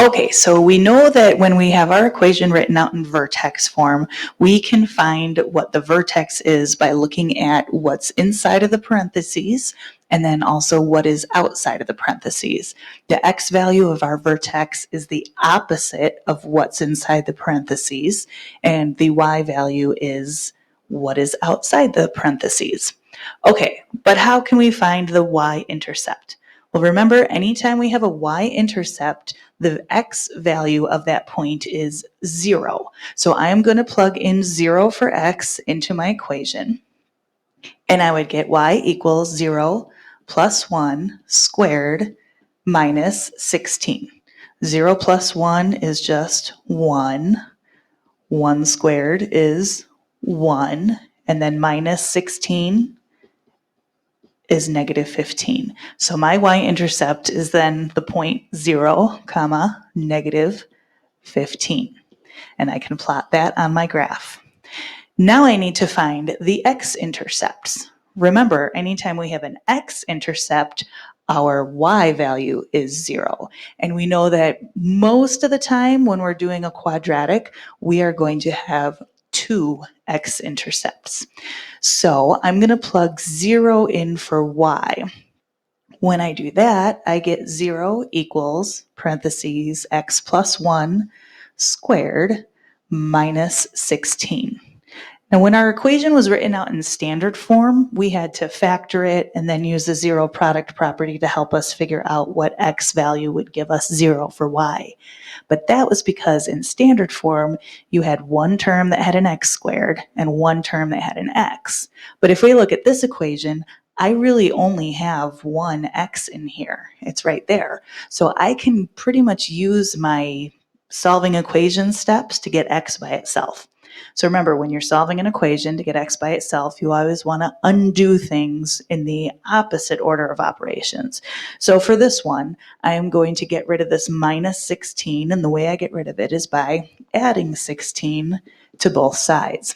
Okay, so we know that when we have our equation written out in vertex form, we can find what the vertex is by looking at what's inside of the parentheses and then also what is outside of the parentheses. The x value of our vertex is the opposite of what's inside the parentheses, and the y value is what is outside the parentheses. Okay, but how can we find the y-intercept? Well, remember, anytime we have a y-intercept, the x value of that point is 0. So I'm going to plug in 0 for x into my equation, and I would get y equals 0 plus 1 squared minus 16. 0 plus 1 is just 1. 1 squared is 1. And then minus 16 is negative 15. So my y-intercept is then the point 0, comma, negative 15. And I can plot that on my graph. Now I need to find the x-intercepts. Remember, anytime we have an x-intercept, our y value is 0. And we know that most of the time when we're doing a quadratic, we are going to have 2 x-intercepts. So I'm going to plug 0 in for y. When I do that, I get 0 equals, parentheses, x plus 1 squared minus 16. Now, when our equation was written out in standard form, we had to factor it and then use the zero product property to help us figure out what x value would give us 0 for y. But that was because in standard form, you had one term that had an x squared and one term that had an x. But if we look at this equation, I really only have one x in here. It's right there. So I can pretty much use my solving equation steps to get x by itself. So remember, when you're solving an equation to get x by itself, you always want to undo things in the opposite order of operations. So for this one, I am going to get rid of this minus 16, and the way I get rid of it is by adding 16 to both sides.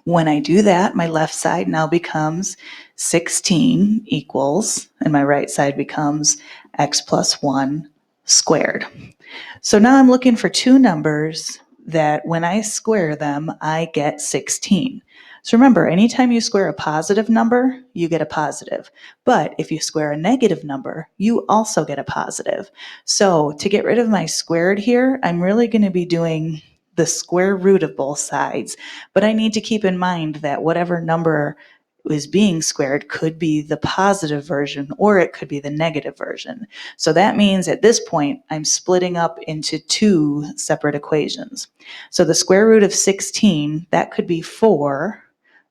When I do that, my left side now becomes 16 equals, and my right side becomes x plus 1 squared. So now I'm looking for two numbers that when I square them, I get 16. So remember, anytime you square a positive number, you get a positive. But if you square a negative number, you also get a positive. So to get rid of my squared here, I'm really going to be doing the square root of both sides. But I need to keep in mind that whatever number is being squared could be the positive version or it could be the negative version. So that means at this point, I'm splitting up into two separate equations. So the square root of 16, that could be 4,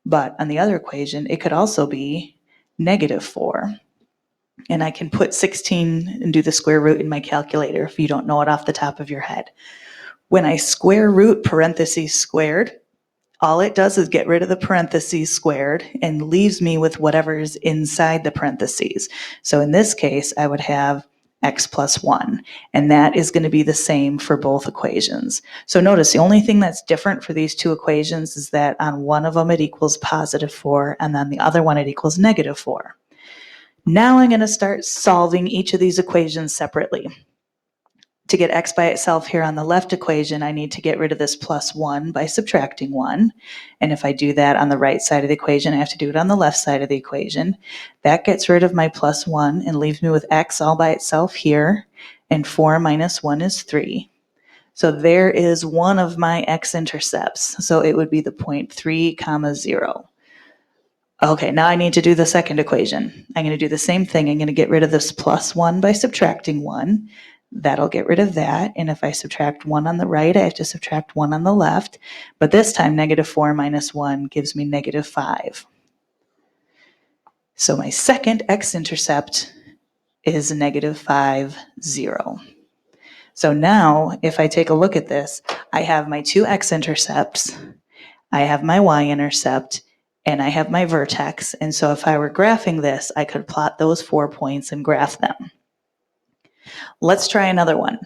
but on the other equation, it could also be negative 4. And I can put 16 and do the square root in my calculator if you don't know it off the top of your head. When I square root parentheses squared, all it does is get rid of the parentheses squared and leaves me with whatever is inside the parentheses. So in this case, I would have x plus 1, and that is going to be the same for both equations. So notice the only thing that's different for these two equations is that on one of them it equals positive 4, and on the other one it equals negative 4. Now I'm going to start solving each of these equations separately. To get x by itself here on the left equation, I need to get rid of this plus 1 by subtracting 1. And if I do that on the right side of the equation, I have to do it on the left side of the equation. That gets rid of my plus 1 and leaves me with x all by itself here. And 4 minus 1 is 3. So there is one of my x-intercepts. So it would be the point 3, 0. Okay, now I need to do the second equation. I'm going to do the same thing. I'm going to get rid of this plus 1 by subtracting 1. That'll get rid of that. And if I subtract 1 on the right, I have to subtract 1 on the left. But this time, negative 4 minus 1 gives me negative 5. So my second x-intercept is negative 5, 0. So now, if I take a look at this, I have my two x-intercepts, I have my y-intercept, and I have my vertex. And so if I were graphing this, I could plot those 4 points and graph them. Let's try another one.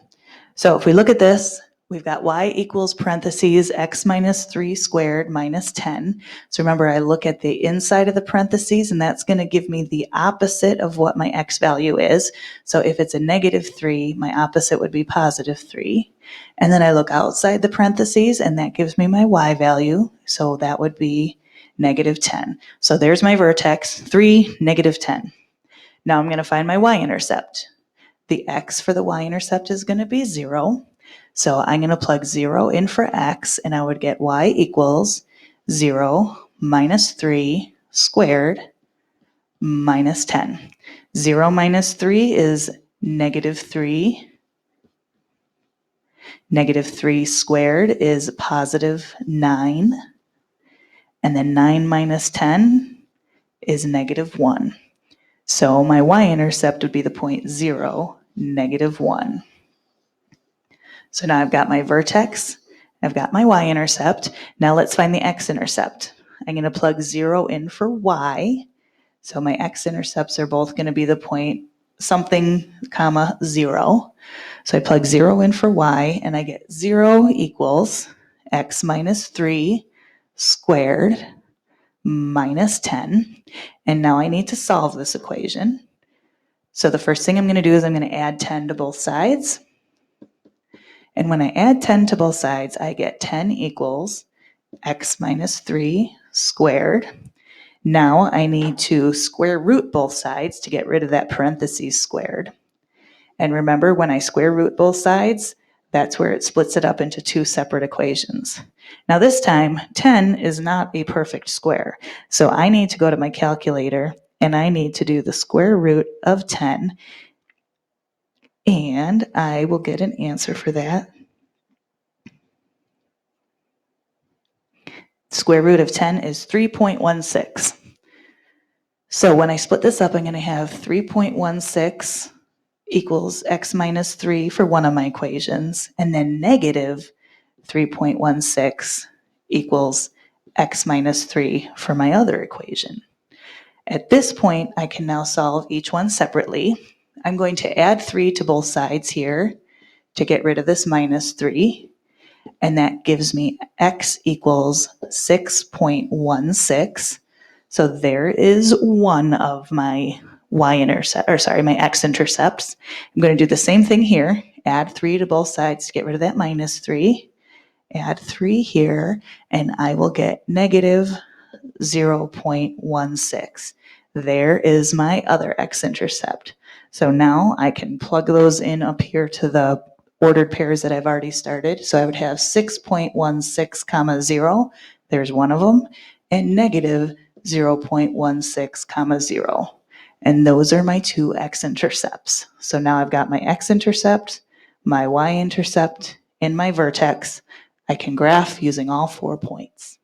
So if we look at this, we've got y equals parentheses x minus 3 squared minus 10. So remember, I look at the inside of the parentheses, and that's going to give me the opposite of what my x value is. So if it's a negative 3, my opposite would be positive 3. And then I look outside the parentheses, and that gives me my y value. So that would be negative 10. So there's my vertex, 3, negative 10. Now I'm going to find my y-intercept. The x for the y-intercept is going to be 0. So I'm going to plug 0 in for x, and I would get y equals 0 minus 3 squared minus 10. 0 minus 3 is negative 3. Negative 3 squared is positive 9. And then 9 minus 10 is negative 1. So my y-intercept would be the point 0, negative 1. So now I've got my vertex, I've got my y-intercept. Now let's find the x-intercept. I'm going to plug 0 in for y. So my x-intercepts are both going to be the point something, comma, 0. So I plug 0 in for y, and I get 0 equals x minus 3 squared minus 10. And now I need to solve this equation. So the first thing I'm going to do is I'm going to add 10 to both sides. And when I add 10 to both sides, I get 10 equals x minus 3 squared. Now I need to square root both sides to get rid of that parentheses squared. And remember, when I square root both sides, that's where it splits it up into two separate equations. Now this time, 10 is not a perfect square. So I need to go to my calculator, and I need to do the square root of 10. And I will get an answer for that. Square root of 10 is 3.16. So when I split this up, I'm going to have 3.16 equals x minus 3 for one of my equations, and then negative 3.16 equals x minus 3 for my other equation. At this point, I can now solve each one separately. I'm going to add 3 to both sides here to get rid of this minus 3. And that gives me x equals 6.16. So there is one of my my x-intercepts. I'm going to do the same thing here. Add 3 to both sides to get rid of that minus 3. Add 3 here, and I will get negative 0.16. There is my other x-intercept. So now I can plug those in up here to the ordered pairs that I've already started. So I would have 6.16 comma 0, there's one of them, and negative 0.16 comma 0. And those are my two x-intercepts. So now I've got my x-intercept, my y-intercept, and my vertex. I can graph using all 4 points.